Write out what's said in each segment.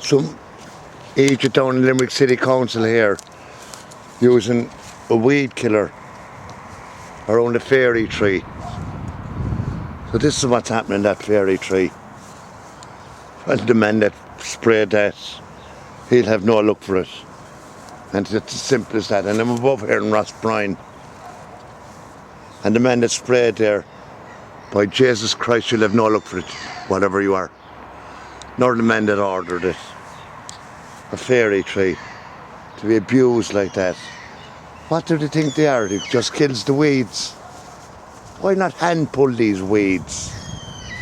some agent down in Limerick City Council here using a weed killer around the fairy tree. So this is what's happening in that fairy tree. Well, the man that sprayed that, he'll have no luck for it. And it's as simple as that. And I'm above here in Rossbrine. And the man that sprayed there, by Jesus Christ, you'll have no luck for it, whatever you are. Nor the man that ordered it. A fairy tree. To be abused like that. What do they think they are? It just kills the weeds. Why not hand pull these weeds?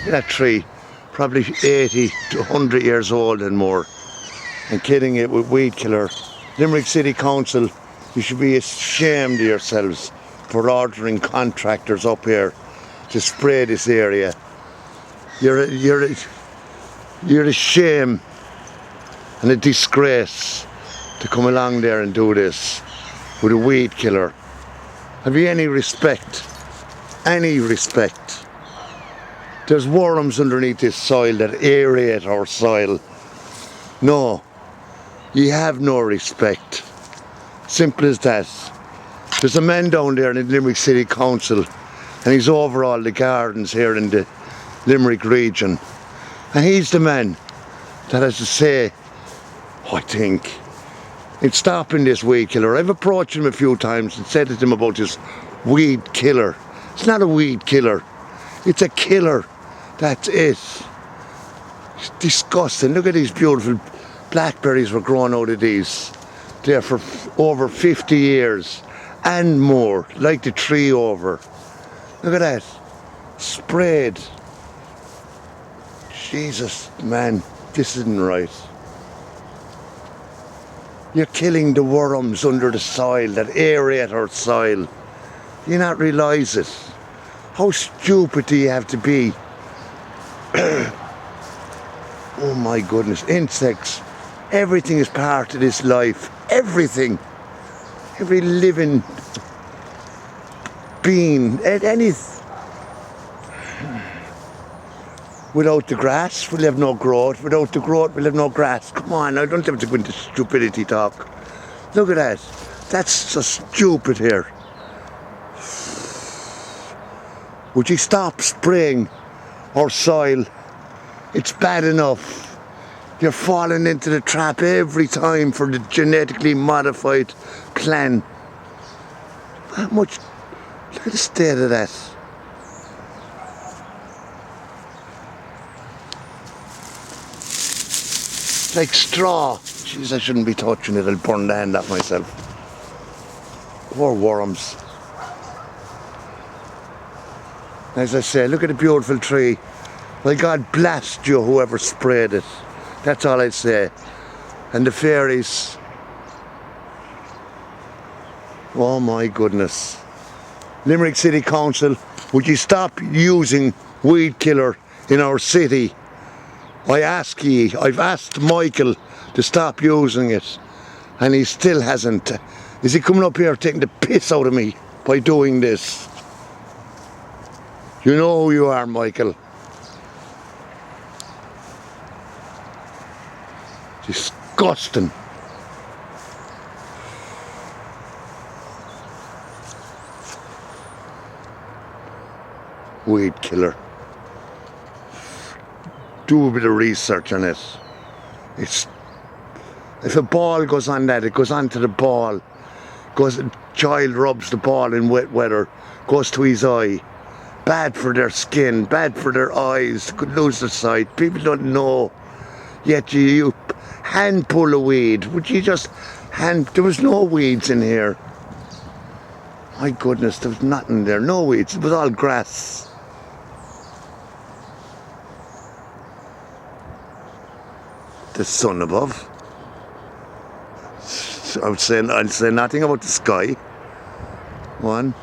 That tree, probably 80 to 100 years old and more. And killing it with weed killer. Limerick City Council, you should be ashamed of yourselves for ordering contractors up here to spray this area. You're a shame and a disgrace to come along there and do this with a weed killer. Have you any respect? Any respect? There's worms underneath this soil that aerate our soil. No, you have no respect. Simple as that. There's a man down there in the Limerick City Council and he's over all the gardens here in the Limerick region. And he's the man that has to say, I think, in stopping this weed killer. I've approached him a few times and said to him about this weed killer. It's not a weed killer. It's a killer. That's it. It's disgusting. Look at these beautiful blackberries were growing out of these there for over 50 years and more, like the tree over. Look at that. Sprayed. Jesus, man, this isn't right. You're killing the worms under the soil that aerate our soil. Do you not realise it? How stupid do you have to be? Oh my goodness, insects. Everything is part of this life. Everything. Every living being. Without the grass, we'll have no growth. Without the growth, we'll have no grass. Come on, I don't have to go into stupidity talk. Look at that. That's so stupid here. Would you stop spraying our soil? It's bad enough. You're falling into the trap every time for the genetically modified plan. How much? Look at the state of that. Like straw. Jeez, I shouldn't be touching it. I'll burn the hand off myself. Poor worms. As I say, look at the beautiful tree. Well, God blast you, whoever sprayed it. That's all I'd say. And the fairies. Oh my goodness. Limerick City Council, would you stop using weed killer in our city? I ask ye, I've asked Michael to stop using it and he still hasn't. Is he coming up here taking the piss out of me by doing this? You know who you are, Michael. Disgusting. Weed killer. Do a bit of research on it. If a ball goes on that, it goes onto the ball. Child rubs the ball in wet weather, goes to his eye. Bad for their skin, bad for their eyes, could lose their sight. People don't know. Yet you hand pull a weed. Would you just there was no weeds in here. My goodness, there was nothing there, no weeds, it was all grass. The sun above. I'll say nothing about the sky. One.